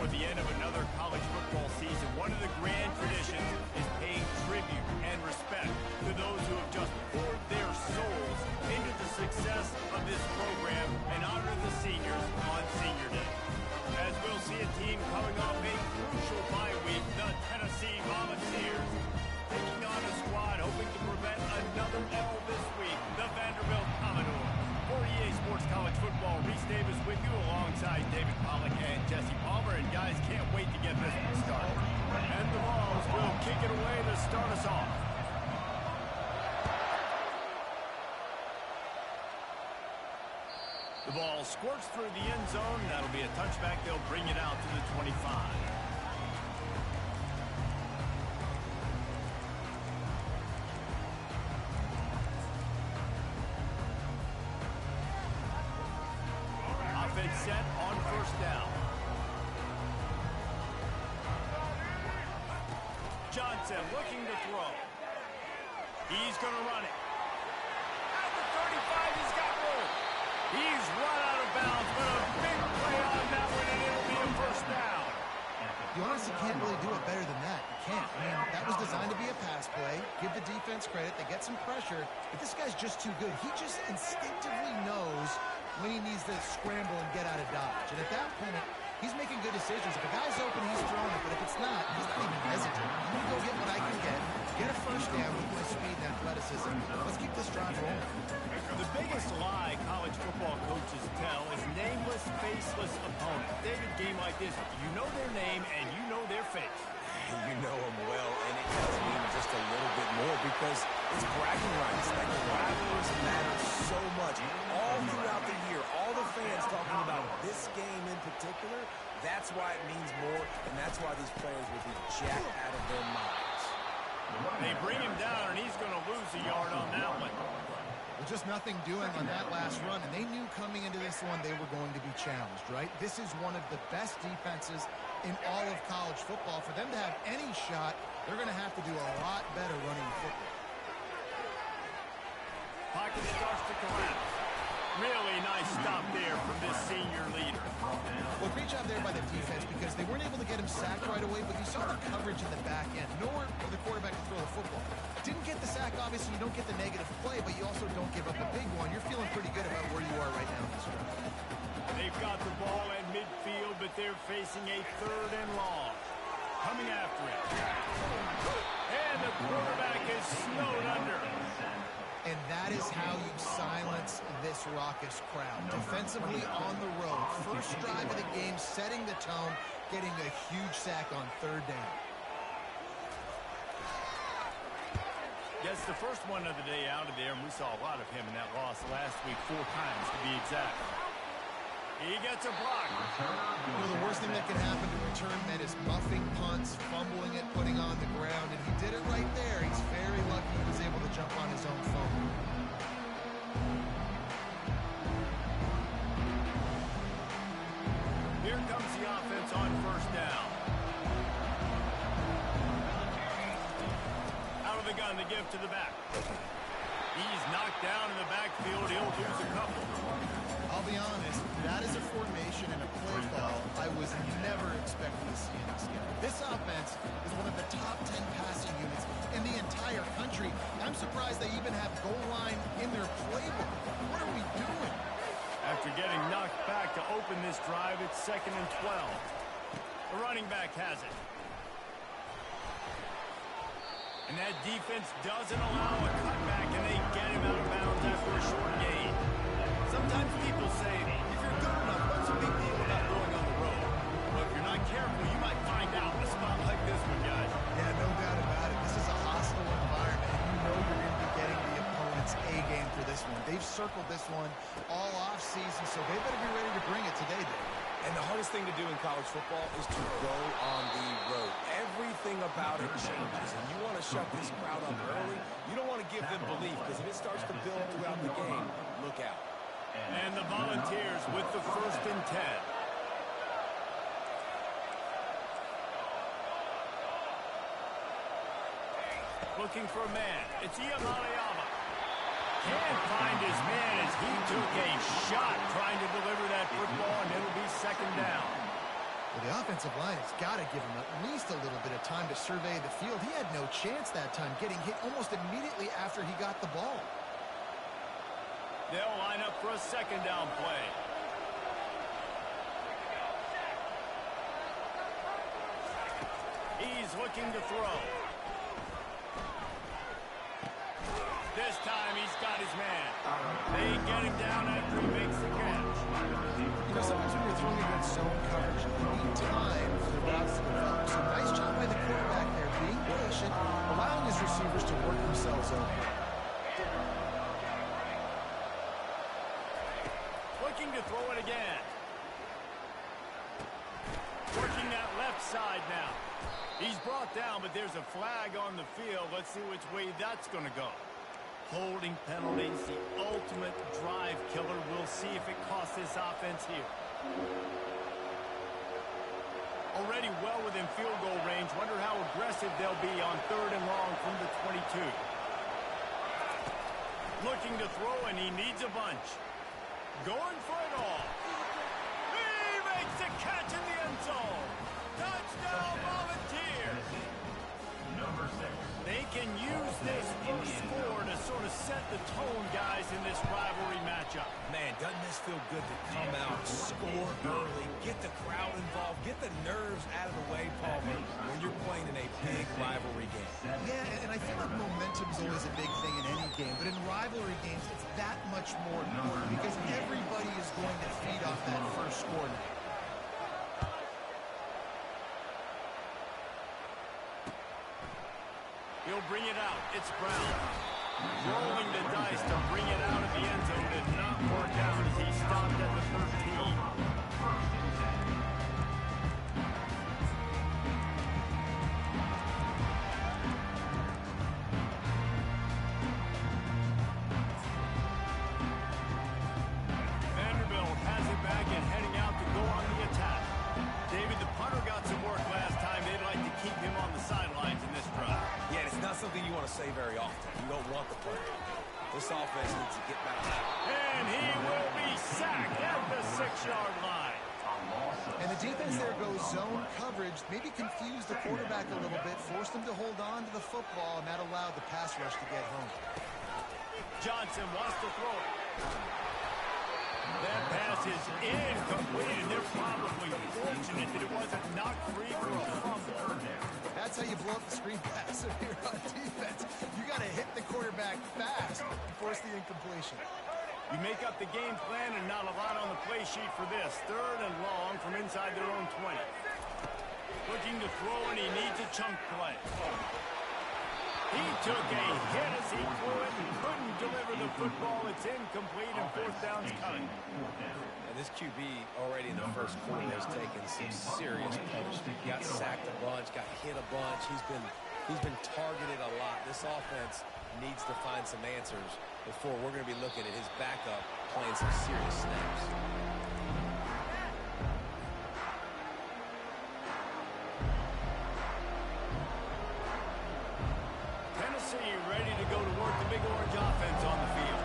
before the end of another college football season. One of the grand traditions is paying tribute and respect to those who have just poured their souls into the success of this program and honor the seniors on Senior Day. As we'll see a team coming off a crucial bye week, the Tennessee Volunteers, taking on a squad hoping to prevent another L this week, the Vanderbilt Commodores. For EA Sports College Football, Reese Davis with you alongside David Pollack and Jesse Palmer. And guys, can't wait to get this one started. And the Vols will kick it away to start us off. The ball squirts through the end zone. That'll be a touchback. They'll bring it out to the 25. Set on first down. Johnson looking to throw. He's going to run it. At the 35, he's got room. He's run out of bounds, but a big play on that one, and it'll be a first down. You honestly can't really do it better than that. You can't. I mean, that was designed to be a pass play. Give the defense credit. They get some pressure. But this guy's just too good. He just instinctively knows when he needs to scramble and get out of dodge. And at that point, he's making good decisions. If a guy's open, he's throwing it. But if it's not, he's not even hesitant. I'm going to go get what I can get a first down with my speed and athleticism. Let's keep this drive rolling. The biggest lie college football coaches tell is nameless, faceless opponents. David, game like this, you know their name and you know their face. You know them well, and it does mean just a little bit more because it's bragging rights. Like, the rivalries matter so much. All throughout the year, all the fans talking about this game in particular, that's why it means more, and that's why these players will be jacked out of their minds. They bring him down, and he's going to lose a yard on that one. Well, just nothing doing on that last run, and they knew coming into this one they were going to be challenged, right? This is one of the best defenses in all of college football. For them to have any shot, they're going to have to do a lot better running the football. Pocket starts to collapse. Really nice stop there from this senior leader. Well, great job there by the defense because they weren't able to get him sacked right away, but you saw the coverage in the back end. Nowhere for the quarterback to throw the football. Didn't get the sack, obviously. You don't get the negative play, but you also don't give up a big one. You're feeling pretty good about where you are right now in this drive. They've got the ball at midfield, but they're facing a third and long. Coming after it. And the quarterback is snowed under. And that is how you silence this raucous crowd. Defensively on the road. First drive of the game, setting the tone, getting a huge sack on third down. Yes, the first one of the day out of there, and we saw a lot of him in that loss last week, 4 times to be exact. He gets a block. You know, the worst thing that can happen to return men is muffing punts, fumbling it, putting on the ground, and he did it right there. He's very lucky he was able to jump on his own phone. Here comes the offense on first down. Out of the gun to give to the back. He's knocked down in the backfield. He'll lose a couple. I'll be honest, that is a formation and a play call I was never expecting to see in this game. This offense is one of the top 10 passing units in the entire country. I'm surprised they even have goal line in their playbook. What are we doing? After getting knocked back to open this drive, it's 2nd and 12. The running back has it. And that defense doesn't allow a cutback, and they get him out of bounds after a short gain. Sometimes people say, if you're good enough, what's a big deal about going on the road? Well, if you're not careful, you might find out in a spot like this one, guys. Yeah, no doubt about it. This is a hostile environment. You know you're going to be getting the opponent's A game for this one. They've circled this one all off-season, so they better be ready to bring it today, Dave. And the hardest thing to do in college football is to go on the road. Everything about it changes, and you want to shut this crowd up early. You don't want to give them belief, because if it starts to build throughout the game, look out. And the Volunteers with the 1st and 10. Looking for a man. It's Iyamaleava. Can't find his man as he took a shot trying to deliver that football, and it'll be 2nd down. Well, the offensive line has got to give him at least a little bit of time to survey the field. He had no chance that time, getting hit almost immediately after he got the ball. They'll line up for a second down play. He's looking to throw. This time he's got his man. They get him down after he makes the catch. You know, sometimes when you're throwing against zone coverage, you need time for the routes to develop. So nice job by the quarterback there, being patient, allowing his receivers to work themselves open. Looking to throw it again. Working that left side now. He's brought down, but there's a flag on the field. Let's see which way that's going to go. Holding penalties, the ultimate drive killer. We'll see if it costs this offense here. Already well within field goal range. Wonder how aggressive they'll be on 3rd and long from the 22. Looking to throw, and he needs a bunch. Going for it all. He makes a catch in the end zone. Touchdown, Volunteers. Number 6. They can use this first score to sort of set the tone, guys, in this rivalry matchup. Man, doesn't this feel good to come out, score early, get the crowd involved, get the nerves out of the way, Palmer, when you're playing in a big rivalry game. Yeah, and I feel like momentum's always a big thing in any game, but in rivalry games, it's that much more important because everybody is going to feed off that first score now. He'll bring it out. It's Brown. Rolling the dice to bring it out of the end zone. Did not work out as he stopped at the 13. Vanderbilt has it back and heading out to go on the attack. David, the punter got some work last time. They'd like to keep him on the sidelines in this drive. Yeah, it's not something you want to say very often. You don't want the punter. This offense needs to get back. And he will be sacked at the 6-yard line. And the defense there goes zone coverage, maybe confused the quarterback a little bit, forced him to hold on to the football, and that allowed the pass rush to get home. Johnson wants to throw it. That pass is incomplete, and they're probably fortunate that it wasn't knocked free for a fumble. That's how you blow up the screen pass if you're on defense. You got to hit the quarterback fast and force the incompletion. You make up the game plan and not a lot on the play sheet for this. 3rd and long from inside their own 20. Looking to throw, and he needs a chunk play. He took a hit as he threw it and couldn't deliver the football. It's incomplete, and 4th down's coming. And this QB already in the first quarter has taken some serious punishment. Got sacked a bunch, got hit a bunch. He's been targeted a lot. This offense needs to find some answers before we're going to be looking at his backup playing some serious snaps. Tennessee ready to go to work the Big Orange offense on the field.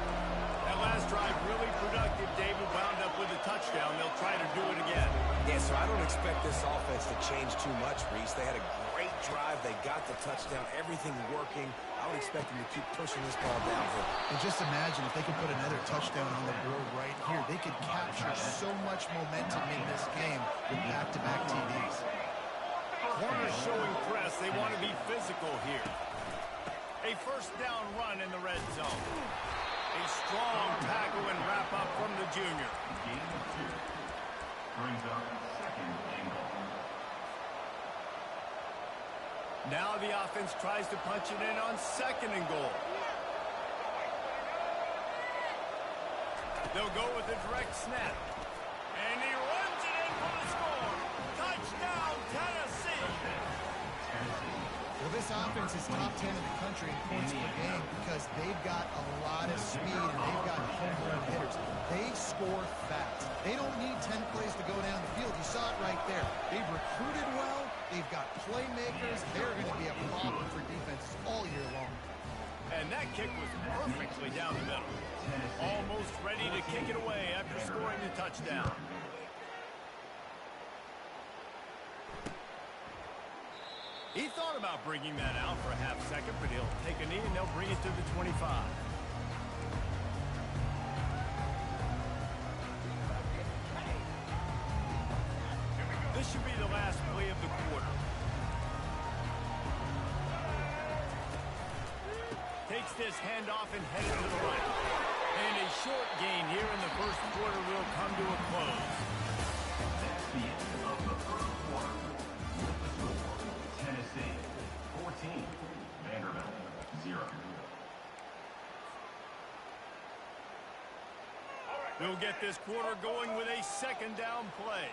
That last drive really productive. David wound up with a touchdown. They'll try to do it again. Yeah, so I don't expect this offense to change too much, Reese. They had a great drive. They got the touchdown. Everything working. I would expect them to keep pushing this ball downhill. And just imagine if they could put another touchdown on the board right here. They could capture so much momentum in this game with back-to-back TDs. Corners showing press. They want to be physical here. A 1st down run in the red zone. A strong tackle and wrap up from the junior. Brings up 2nd and goal. Now the offense tries to punch it in on 2nd and goal. They'll go with a direct snap. And he runs it in for the score. Touchdown, Tennessee. Well, this offense is top 10 in the country in points per game because they've got a lot of speed and they've got home run hitters. They score fast. They don't need 10 plays to go down the field. You saw it right there. They've recruited well. They've got playmakers. They're going to be a problem for defenses all year long. And that kick was perfectly down the middle. Almost ready to kick it away after scoring the touchdown. He thought about bringing that out for a half second, but he'll take a knee and they'll bring it to the 25. This should be the last play of the quarter. Takes this handoff and headed to the right. And a short gain here in the first quarter will come to a close. That's the end of the first quarter. With the score, Tennessee 14, Vanderbilt 0. We'll get this quarter going with a second down play.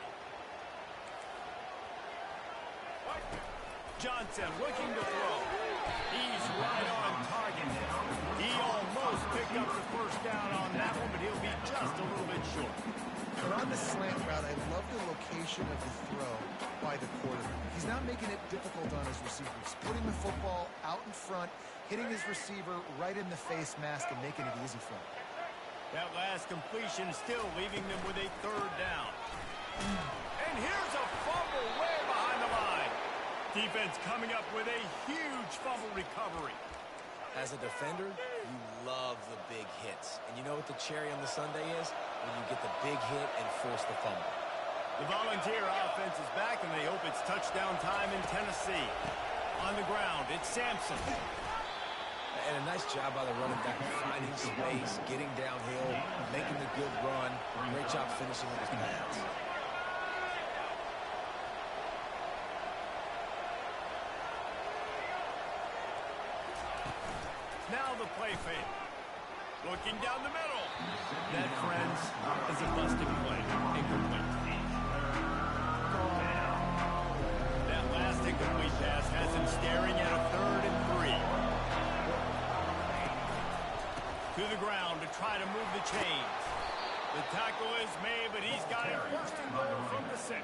Johnson looking to throw. He's right on target. He almost picked up the first down on that one, but he'll be just a little bit short. On the slant route, I love the location of the throw by the quarterback. He's not making it difficult on his receivers. Putting the football out in front, hitting his receiver right in the face mask and making it easy for him. That last completion still leaving them with a third down. And here's a fumble way behind the line. Defense coming up with a huge fumble recovery. As a defender, you love the big hits. And you know what the cherry on the sundae is? When you get the big hit and force the fumble. The Volunteer offense is back, and they hope it's touchdown time in Tennessee. On the ground, it's Sampson. And a nice job by the running back, finding space, getting downhill, making the good run. Great job finishing with his pass. Now the play fake. Looking down the middle. That, friends, is a busted play. Incomplete. That last incomplete pass has him staring at a 3rd and 3. To the ground to try to move the chains. The tackle is made, but he's got it first and goal from the 6.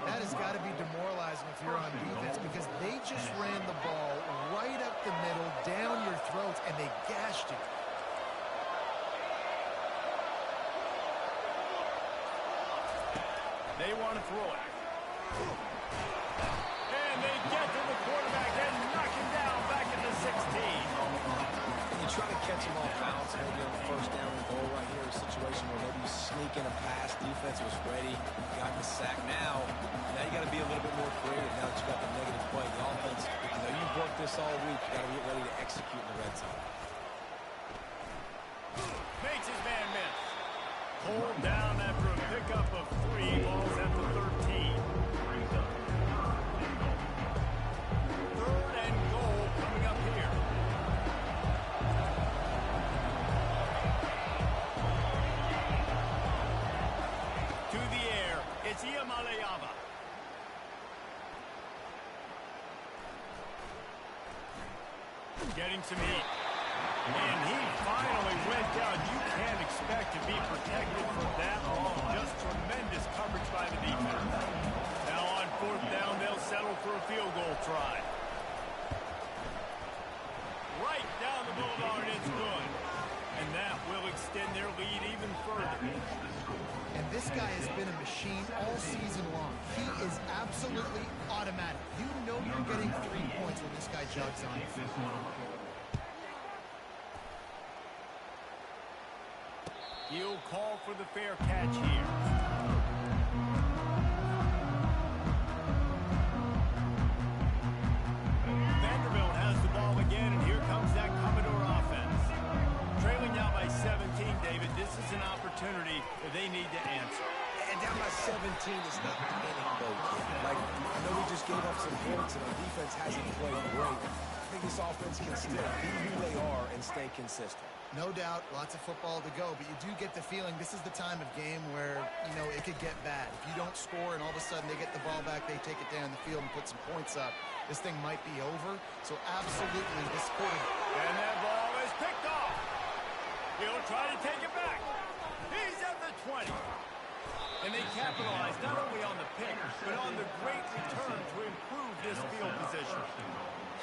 That has got to be demoralizing if you're on defense because they just ran the ball right up the middle, down your throats, and they gashed you. They want to throw it. And they get to the quarterback and knock him down back at the 16. You try to catch him off balance, maybe on the first down and goal right here, a situation where maybe you sneak in a pass, defense was ready, got the sack. Now you got to be a little bit more creative now that you got the negative play. The offense, you know, you've worked this all week, you got to get ready to execute in the red zone. Makes his man miss. Pulled down after a pickup of 3, balls at the 13. Third and goal coming up here. To the air, it's Iamaleava. Getting some heat. And he finally went down. You can't expect to be protected for that long. Just tremendous coverage by the defense. Now on 4th down, they'll settle for a field goal try. Right down the boulevard, it's good. And that will extend their lead even further. And this guy has been a machine all season long. He is absolutely automatic. You know you're getting 3 points when this guy jogs on you. He'll call for the fair catch here. Vanderbilt has the ball again, and here comes that Commodore offense. Trailing now by 17, David. This is an opportunity that they need to answer. And down by 17 is not panic mode yet. Like, I know we just gave up some points, and our defense hasn't played great. I think this offense can still be who they are and stay consistent. No doubt, lots of football to go, but you do get the feeling this is the time of game where, you know, it could get bad. If you don't score and all of a sudden they get the ball back, they take it down the field and put some points up, this thing might be over. So absolutely, this quarter. And that ball is picked off. He'll try to take it back. He's at the 20. And they capitalize not only on the pick, but on the great return to improve this field position.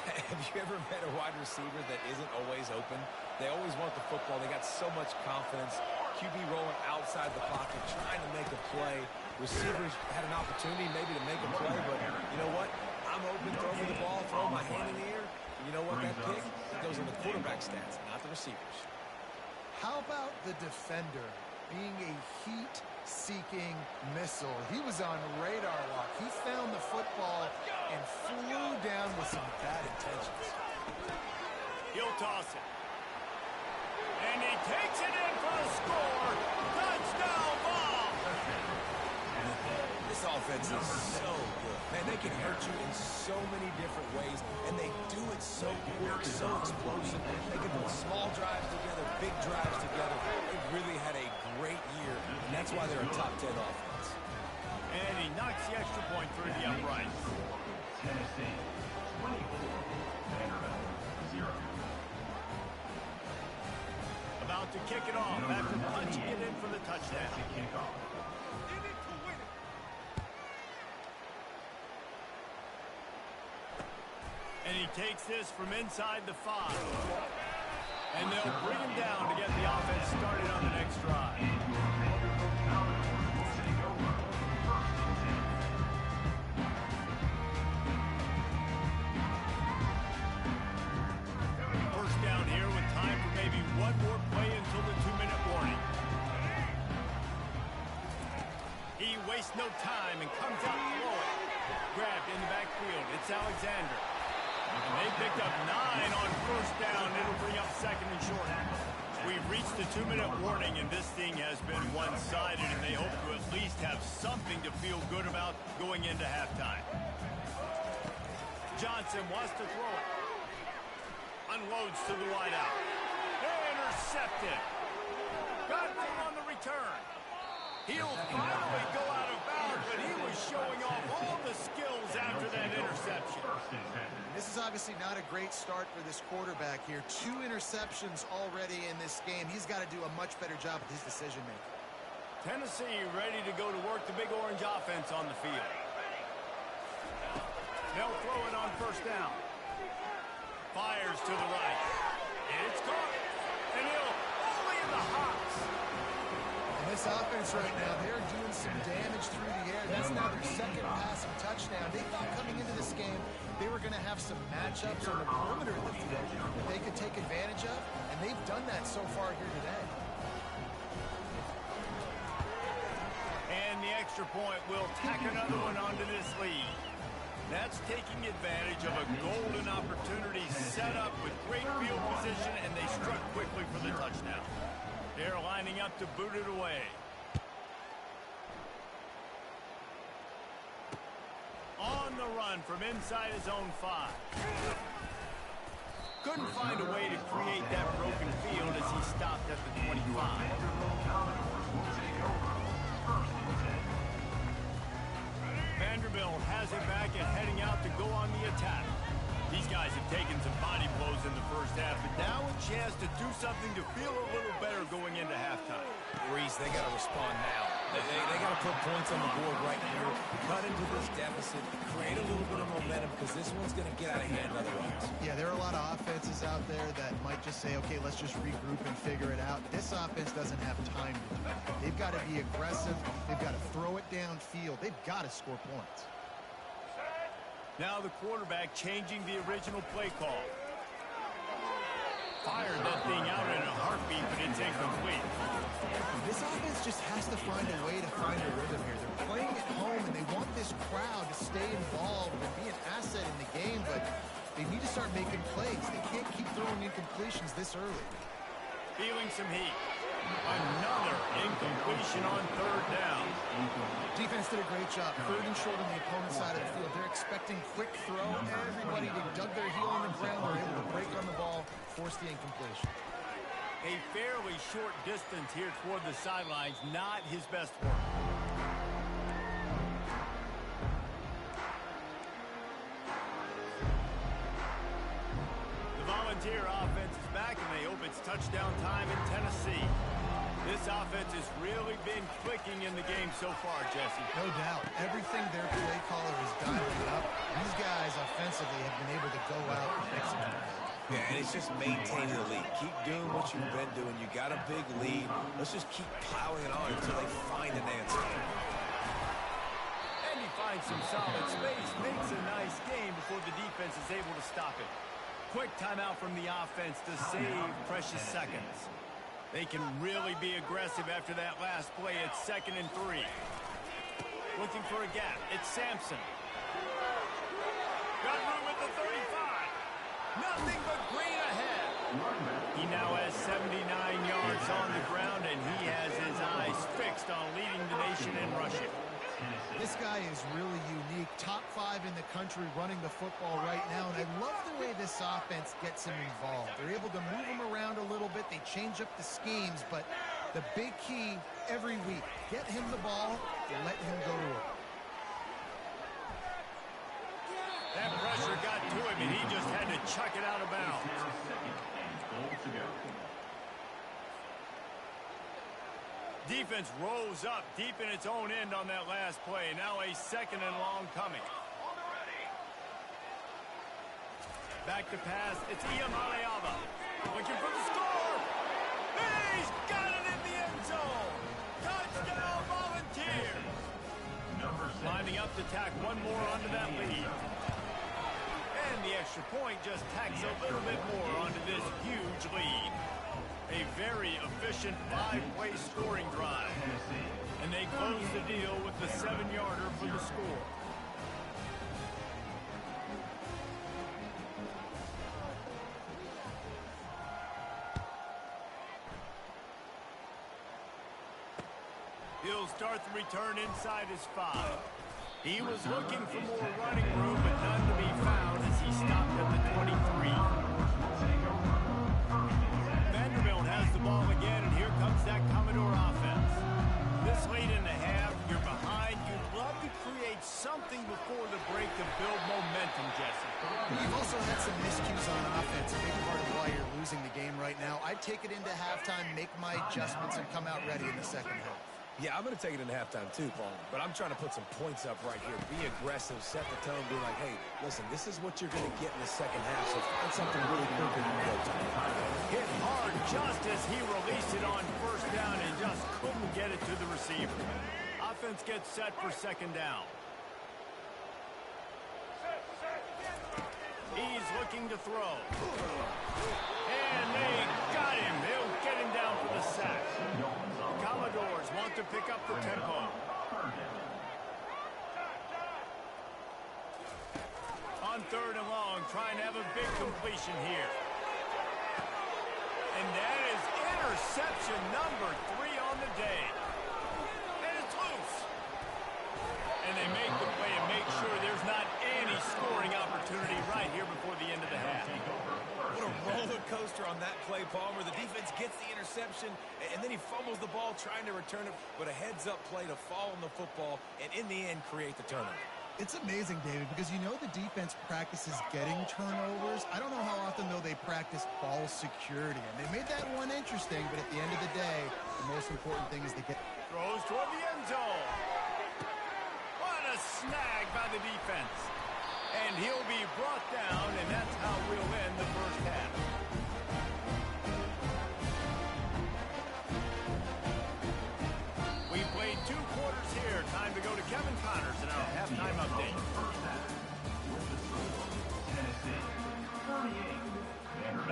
Have you ever met a wide receiver that isn't always open? They always want the football. They got so much confidence. QB rolling outside the pocket, trying to make a play. Receivers had an opportunity maybe to make a play, but you know what? I'm I'm open, throw me the ball, throw my hand in the air. And you know what? That pick goes in the quarterback stats, not the receivers. How about the defender being a heat-seeking missile? He was on radar lock. He found the football and flew down with some bad intentions. He'll toss it. And he takes it in for the score. Touchdown ball. This offense is so good. Man, they can hurt you in so many different ways, and they do it so quick, so explosive. They can put small drives together, big drives together. They've really had a great year, and that's why they're a top 10 offense. And he knocks the extra point through the uprights. Tennessee, 24. Vanderbilt, 0. About to kick it off after punching it in for the touchdown. Kickoff. And he takes this from inside the 5. And they'll bring him down to get the offense started on the next drive. First down here with time for maybe one more play until the 2-minute warning. He wastes no time and comes out to throw it. Grabbed in the backfield. It's Alexander. And they picked up 9 on first down. It'll bring up second and short. We've reached the 2-minute warning, and this thing has been one-sided, and they hope to at least have something to feel good about going into halftime. Johnson wants to throw it. Unloads to the wideout. Intercepted. Got him on the return. He'll finally go out of bounds, but he was showing off all the skills after that interception. This is obviously not a great start for this quarterback here. 2 interceptions already in this game. He's got to do a much better job with his decision-making. Tennessee ready to go to work the Big Orange offense on the field. They'll throw it on first down. Fires to the right. It's caught. And he'll only in the hops. And this offense right now, they're doing some damage through the air. That's now their second passing touchdown. They thought coming into this game they were going to have some matchups on the perimeter of the field that they could take advantage of, and they've done that so far here today. And the extra point will tack another one onto this lead. That's taking advantage of a golden opportunity set up with great field position, and they struck quickly for the touchdown. They're lining up to boot it away. On the run from inside his own 5. Couldn't find a way to create that broken field as he stopped at the 25. Vanderbilt has it back and heading out to go on the attack. These guys have taken some body blows in the first half, but now a chance to do something to feel a little better going into halftime. Reese, they got to respond now. They got to put points on the board right here, cut into this deficit, create a little bit of momentum, because this one's going to get out of hand otherwise. Yeah, there are a lot of offenses out there that might just say, okay, let's just regroup and figure it out. This offense doesn't have time to do that. They've got to be aggressive. They've got to throw it downfield. They've got to score points. Now the quarterback changing the original play call. Fired that thing out in a heartbeat, but it's incomplete. This offense just has to find a way to find a rhythm here. They're playing at home, and they want this crowd to stay involved and be an asset in the game, but they need to start making plays. They can't keep throwing incompletions this early. Feeling some heat. Another incompletion on third down. Defense did a great job. 3rd and short on the opponent's side of the field. They're expecting quick throw. Everybody, they dug their heel on the ground. They're able to break on the ball, force the incompletion. A fairly short distance here toward the sidelines. Not his best work. The Volunteer offense is back, and they hope it's touchdown time in Tennessee. This offense has really been clicking in the game so far, Jesse. No doubt. Everything their play caller is dialing up. These guys offensively have been able to go out and execute. Yeah, and it's just maintaining the lead. Keep doing what you've been doing. You got a big lead. Let's just keep plowing it on until they find an answer. And he finds some solid space, makes a nice game before the defense is able to stop it. Quick timeout from the offense to save precious seconds. They can really be aggressive after that last play. It's 2nd and 3. Looking for a gap. It's Sampson. Got room at the 35. Nothing but green ahead. He now has 79 yards on the ground, and he has his eyes fixed on leading the nation in rushing. This guy is really unique. Top 5 in the country running the football right now, and I love the way this offense gets him involved. They're able to move him around a little bit. They change up the schemes, but the big key every week, get him the ball and let him go to work. That pressure got to him, and he just had to chuck it out of bounds. Defense rose up deep in its own end on that last play. Now a 2nd and long coming. Back to pass. It's Iamaleava. Looking for the score. He's got it in the end zone. Touchdown Volunteers. Lining up to tack one more onto that lead. And the extra point just tacks a little bit more onto this huge lead. A very efficient 5-play scoring drive. And they close the deal with the 7-yarder for the score. He'll start the return inside his 5. He was looking for more running room, but none to be found as he stopped at the 23. Vanderbilt has the ball again, and here comes that Commodore offense. This late in the half, you're behind. You'd love to create something before the break to build momentum, Jesse. You've also had some miscues on offense, a big part of why you're losing the game right now. I'd take it into halftime, make my adjustments, and come out ready in the second half. Yeah, I'm going to take it into halftime too, Paul. But I'm trying to put some points up right here. Be aggressive, set the tone, be like, hey, listen, this is what you're going to get in the second half. So find something really quick that you can go to. Hit hard just as he released it on 1st down and just couldn't get it to the receiver. Offense gets set for 2nd down. He's looking to throw. And they got him. They'll get him down for the sack. Commodores want to pick up the tempo. On 3rd and long, trying to have a big completion here. And that is interception number 3 on the day. And it's loose. And they make the play and make sure there's not any scoring opportunity right here before the end of the half. What a roller coaster on that play, Palmer. The defense gets the interception, and then he fumbles the ball trying to return it, but a heads-up play to fall on the football, and in the end, create the turnover. It's amazing, David, because you know the defense practices getting turnovers. I don't know how often, though, they practice ball security. And they made that one interesting, but at the end of the day, the most important thing is to get... Throws toward the end zone. What a snag by the defense. And he'll be brought down, and that's how we'll end the first half. We played 2 quarters here. Time to go to Kevin Connors in our halftime update.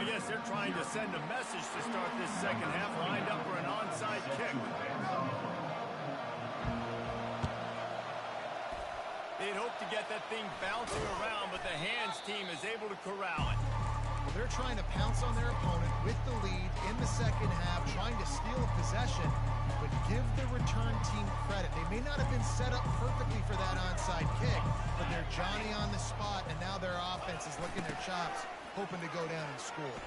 I guess they're trying to send a message to start this second half, lined up for an onside kick. They'd hope to get that thing bouncing around, but the hands team is able to corral it. Well, they're trying to pounce on their opponent with the lead in the second half, trying to steal possession, but give the return team credit. They may not have been set up perfectly for that onside kick, but they're Johnny on the spot, and now their offense is licking their chops, hoping to go down and score.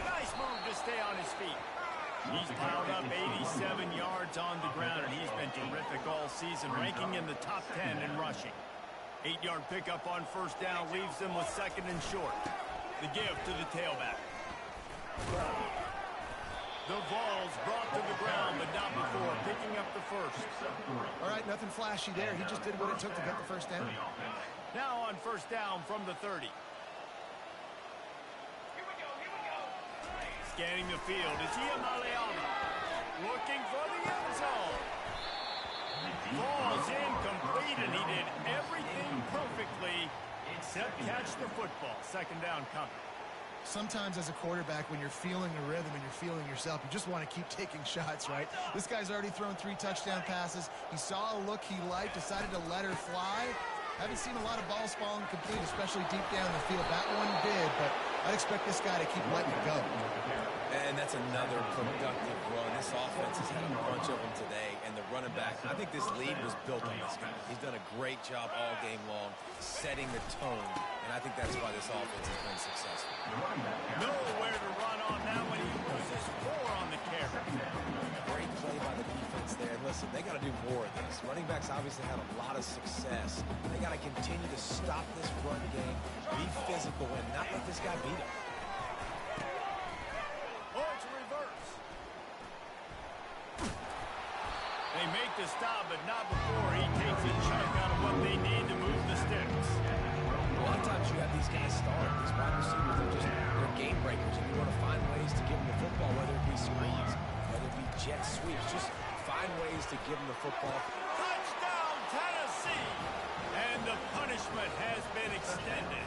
Nice move to stay on his feet. He's piled up 87 yards on the ground, and he's been terrific all season, ranking in the top 10 in rushing. 8-yard pickup on 1st down leaves them with 2nd and short. The give to the tailback. The Vols brought to the ground, but not before picking up the first. All right, nothing flashy there. He just did what it took to get the 1st down. Now on 1st down from the 30. Scanning the field, it's Iamaleava looking for the end zone. Falls incomplete, and he did everything perfectly except catch the football. Second down coming. Sometimes as a quarterback, when you're feeling the rhythm and you're feeling yourself, you just want to keep taking shots, right? This guy's already thrown 3 touchdown passes. He saw a look he liked, decided to let her fly. Haven't seen a lot of balls falling complete, especially deep down the field. That one did, but I'd expect this guy to keep letting it go. And that's another productive run. This offense has had a bunch of them today, and the running back, I think this lead was built on this guy. He's done a great job all game long setting the tone, and I think that's why this offense has been successful. Nowhere to run on that one. He loses 4 on the carry. Great play by the defense there. And listen, they got to do more of this. Running backs obviously had a lot of success. They got to continue to stop this run game, be physical, and not let this guy beat them. Oh, it's a reverse. They make the stop, but not before he takes a chunk out of what they need to move the sticks. A lot of times you have these guys start. These wide receivers, they're game breakers, and you want to find ways to give them the football, whether it be screens, whether it be jet sweeps. Just find ways to give them the football. Touchdown, Tennessee! And the punishment has been extended.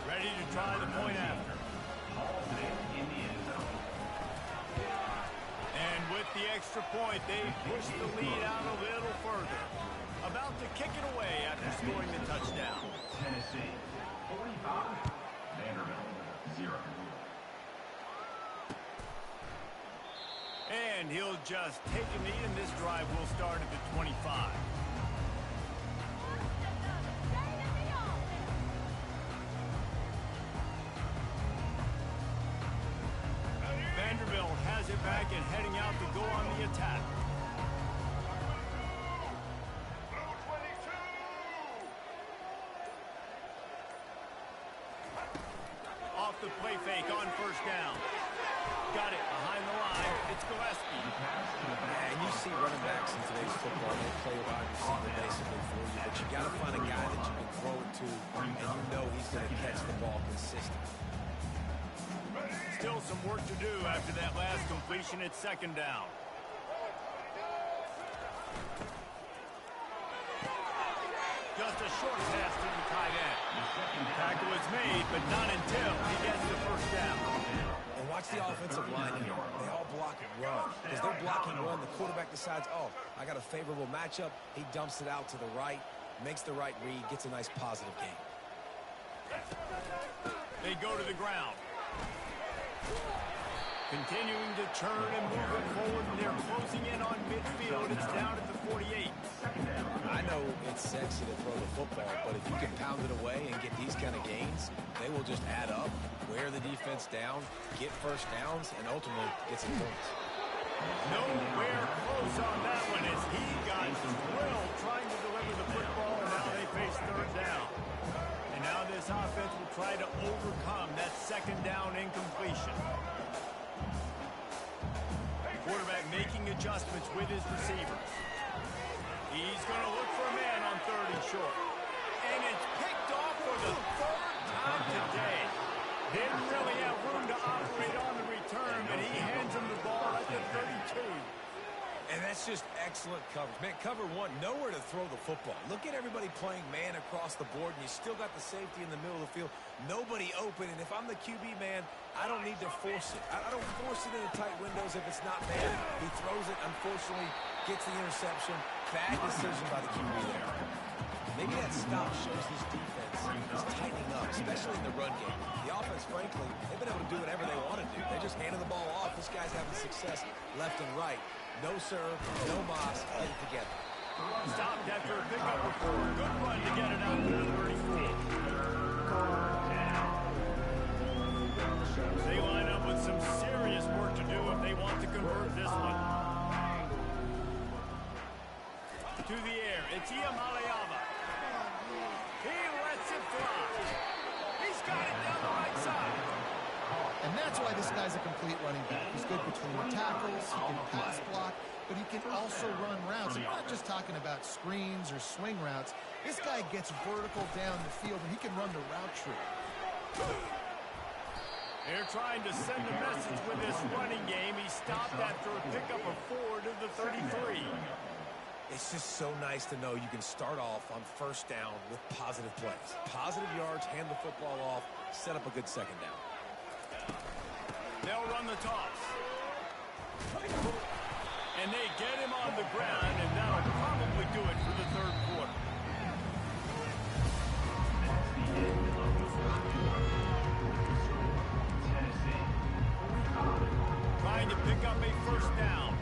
Ready to try the point after. And with the extra point, they push the lead out a little further. About to kick it away after scoring the touchdown. Tennessee 45, Vanderbilt 0. And he'll just take a knee, and this drive will start at the 25. Vanderbilt has it back and heading out to go on the attack. Off the play fake on first down. Got it behind the line. It's Gillespie. And you see running backs in today's football, they play wide receiver basically for you, but you got to find a guy that you can throw it to, and you know he's going to catch the ball consistently. Still some work to do after that last completion at second down. Just a short pass to the tight end. Tackle is made, but not until he gets the first down. And watch the offensive line here. They all block and run. As they're blocking run, the quarterback decides, oh, I got a favorable matchup. He dumps it out to the right, makes the right read, gets a nice positive gain. They go to the ground. Continuing to turn and move it forward, and they're closing in on midfield. It's down at the 48. I know it's sexy to throw the football, but if you can pound it away and get these kind of gains, they will just add up, wear the defense down, get first downs, and ultimately get some points. Nowhere close on that one as he got thrilled trying to deliver the football, and now they face third down. And now this offense will try to overcome that second down incompletion. Quarterback making adjustments with his receivers. He's going to look for a man on third and short. And it's picked off for the third time today. Didn't really have room to operate on the return, but he hands him the ball at the 32. And that's just excellent coverage. Man, cover one, nowhere to throw the football. Look at everybody playing man across the board, and you still got the safety in the middle of the field. Nobody open, and if I'm the QB, man, I don't need to force it. I don't force it into tight windows if it's not man. He throws it, unfortunately, gets the interception. Bad decision by the QB there. Maybe that stop shows this defense is tightening up, especially in the run game. The offense, frankly, they've been able to do whatever they want to do. They just handed the ball off. This guy's having success left and right. No serve, no moss, get it together. Stopped after a pickup of 4. Good run to get it out to the 34. They line up with some serious work to do if they want to convert this one. To the air, it's Iamaleava. He lets it fly. He's got it down the right side. And that's why this guy's a complete running back. He's good between the tackles, he can pass block, but he can also run routes. And we're not just talking about screens or swing routes. This guy gets vertical down the field, and he can run the route tree. They're trying to send a message with this running game. He stopped after a pickup of 4 to the 33. It's just so nice to know you can start off on first down with positive plays. Positive yards, hand the football off, set up a good second down. They'll run the toss. And they get him on the ground, and that'll probably do it for the third quarter. That's the end of the first quarter. Tennessee. Trying to pick up a first down.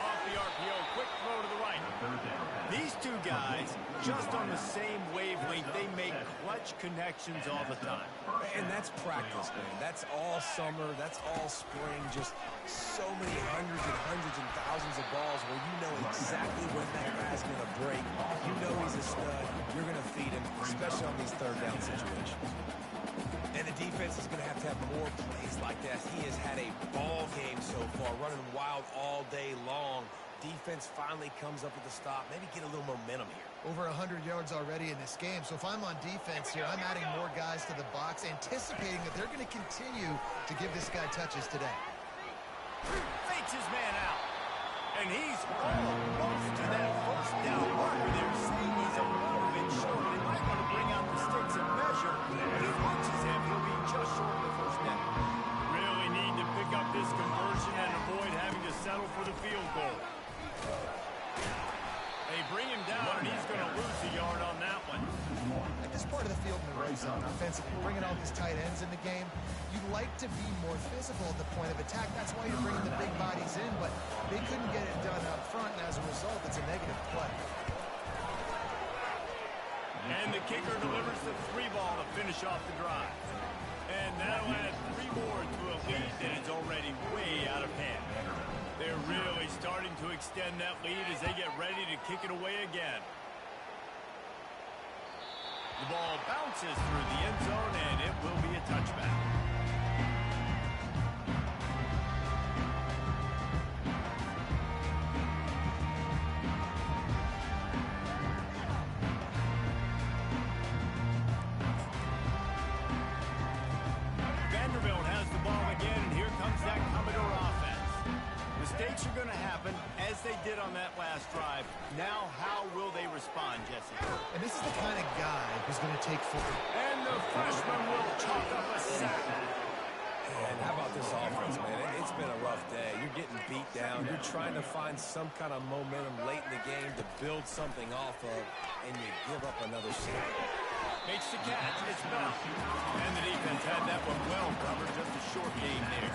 Off the RPO, quick throw to the right. These two guys, just on the same wavelength, they make clutch connections all the time. And that's practice, man. That's all summer. That's all spring. Just so many hundreds and thousands of balls where you know exactly when that guy's going to break. You know he's a stud. You're going to feed him, especially on these third down situations. And the defense is going to have more plays like that. He has had a ball game so far, running wild all day long. Defense finally comes up with a stop. Maybe get a little momentum here. Over 100 yards already in this game. So if I'm on defense here, I'm adding more guys to the box, anticipating that they're going to continue to give this guy touches today. Fakes his man out. And he's almost to that first down marker there, saying he's a little bit short. They might want to bring out the sticks and measure, but it looks as if he'll be just short of the first down. Really need to pick up this conversion and avoid having to settle for the field goal. They bring him down, and he's going to lose a yard on that one. At this part of the field in the red zone, offensively, bringing all these tight ends in the game, you'd like to be more physical at the point of attack. That's why you're bringing the big bodies in, but they couldn't get it done up front, and as a result, it's a negative play. And the kicker delivers the 3-ball to finish off the drive. And that'll add 3 more to a lead that is already way out of hand. They're really starting to extend that lead as they get ready to kick it away again. The ball bounces through the end zone, and it will be a touchback. Vanderbilt has the ball again, and here comes that Commodore offense. Mistakes are going to happen, as they did on that last drive. Now, how will they respond, Jesse? And this is the kind of guy who's going to take forward. And the freshman will chalk up a sack. And how about this offense, man? It's been a rough day. You're getting beat down. You're trying to find some kind of momentum late in the game to build something off of, and you give up another sack. Makes the catch. It's back. And the defense had that one well covered. Just a short game there.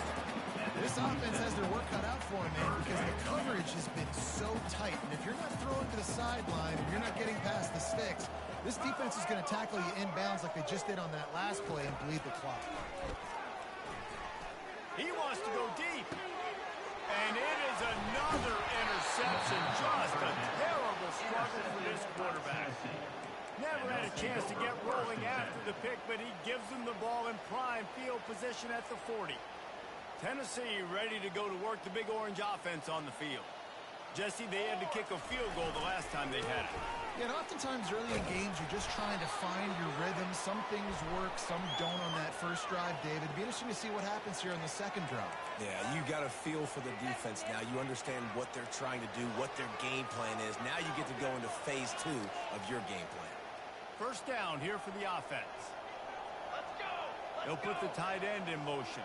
This offense has their work cut out for them, man, because the coverage has been so tight. And if you're not throwing to the sideline and you're not getting past the sticks, this defense is going to tackle you inbounds like they just did on that last play and bleed the clock. He wants to go deep. And it is another interception. Just a terrible struggle for this quarterback. Never had a chance to get rolling after the pick, but he gives them the ball in prime field position at the 40. Tennessee ready to go to work the Big Orange offense on the field. Jesse, they had to kick a field goal the last time they had it. Yeah, and oftentimes early in games, you're just trying to find your rhythm. Some things work, some don't on that first drive, David. It'd be interesting to see what happens here on the second drive. Yeah, you got a feel for the defense now. You understand what they're trying to do, what their game plan is. Now you get to go into phase 2 of your game plan. First down here for the offense. Let's go! They'll put the tight end in motion.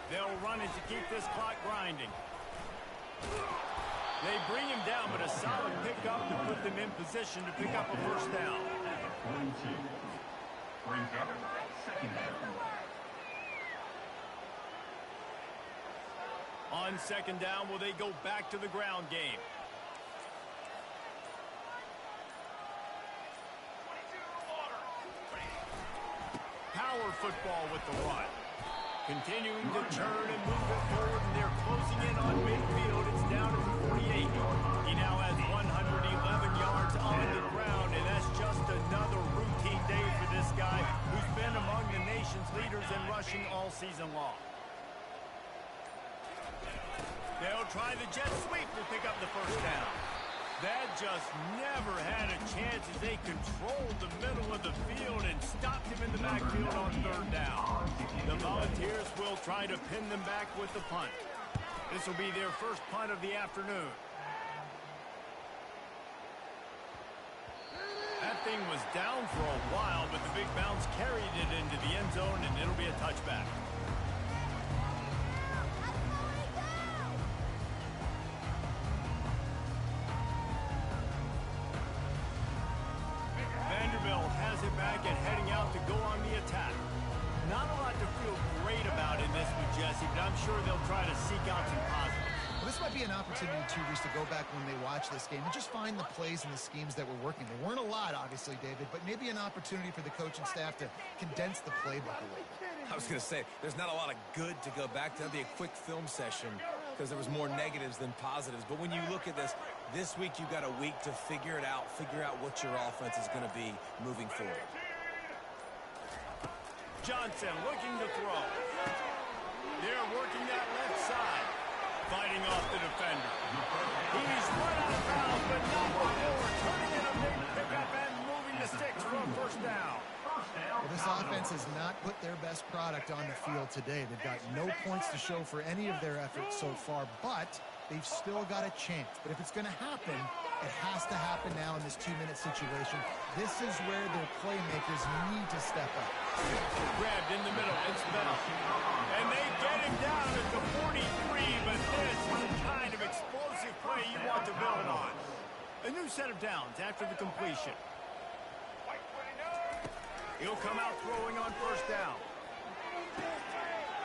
They'll run it to keep this clock grinding. They bring him down, but a solid pickup to put them in position to pick up a first down. 42. Brings up second down. On second down, will they go back to the ground game? Power football with the run. Continuing to turn and move it forward, and they're closing in on midfield. It's down to the 48. He now has 111 yards on the ground, and that's just another routine day for this guy who's been among the nation's leaders in rushing all season long. They'll try the jet sweep to pick up the first down. That just never had a chance as they controlled the middle of the field and stopped him in the backfield on third down. The Volunteers will try to pin them back with the punt. This will be their first punt of the afternoon. That thing was down for a while, but the big bounce carried it into the end zone, and it'll be a touchback. Vanderbilt has it back and heading out to go on the attack. Not a lot to feel great about in this one, Jesse, but I'm sure they'll try to seek out some positives. Well, this might be an opportunity, too, Reese, to go back when they watch this game and just find the plays and the schemes that were working. There weren't a lot, obviously, David, but maybe an opportunity for the coaching staff to condense the playbook a little. I was going to say, there's not a lot of good to go back to. That'll be a quick film session because there was more negatives than positives. But when you look at this week you got a week to figure it out, figure out what your offense is going to be moving forward. Johnson looking to throw. They're working that left side. Fighting off the defender. He's right out of bounds, but not before turning in a big pickup and moving the sticks for a first down. Well, this offense has not put their best product on the field today. They've got no points to show for any of their efforts so far, but they've still got a chance. But if it's going to happen, it has to happen now in this 2-minute situation. This is where their playmakers need to step up. Grabbed in the middle, it's Bell. And they get him down at the 43, but this is the kind of explosive play you want to build on. A new set of downs after the completion. He'll come out throwing on first down.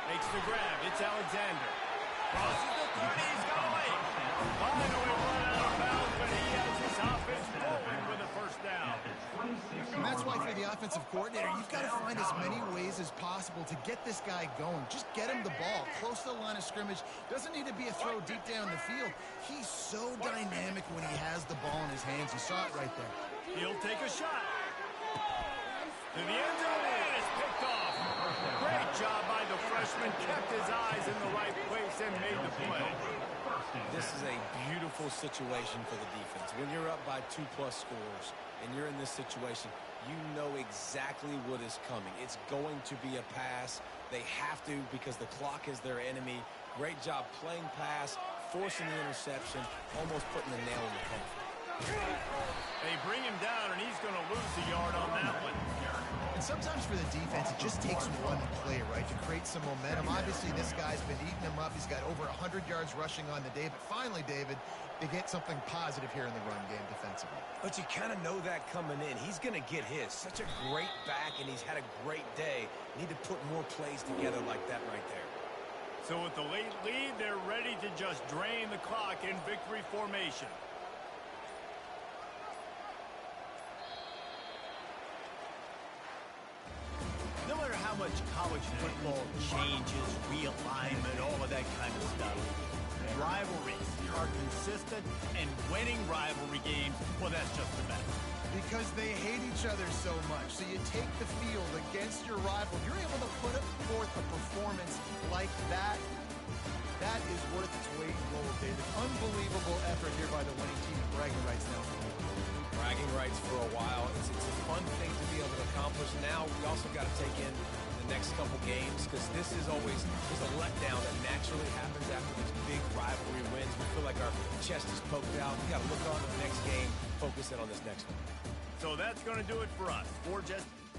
Makes the grab, it's Alexander. Crosses the 30, he's going. Finally run out of bounds, but he has his offense going with a first down. And that's why for the offensive coordinator, you've got to find as many ways as possible to get this guy going. Just get him the ball close to the line of scrimmage. Doesn't need to be a throw deep down the field. He's so dynamic when he has the ball in his hands. You saw it right there. He'll take a shot. To the end zone, and it's picked off. Great job by the freshman. Kept his eyes in the right place and made the play. This is a beautiful situation for the defense. When you're up by 2+ scores and you're in this situation, you know exactly what is coming. It's going to be a pass. They have to because the clock is their enemy. Great job playing pass, forcing the interception, almost putting the nail in the coffin. They bring him down, and he's going to lose a yard on that one. And sometimes for the defense, it just takes one play, right, to create some momentum. Obviously, this guy's been eating them up. He's got over 100 yards rushing on the day. But finally, David, they get something positive here in the run game defensively. But you kind of know that coming in. He's going to get his. Such a great back, and he's had a great day. Need to put more plays together like that right there. So with the late lead, they're ready to just drain the clock in victory formation. No matter how much college football changes, realignment, all of that kind of stuff, rivalries are consistent, and winning rivalry games, well, that's just the best. Because they hate each other so much. So you take the field against your rival. If you're able to put forth a performance like that, that is worth its weight in gold, David. Unbelievable effort here by the winning team. Bragging rights now. Bragging rights for a while. It's a fun thing to be able to accomplish. Now we also got to take in the next couple games because this is always a letdown that naturally happens after these big rivalry wins. We feel like our chest is poked out. We got to look on to the next game, focus in on this next one. So that's going to do it for us. For Jesse.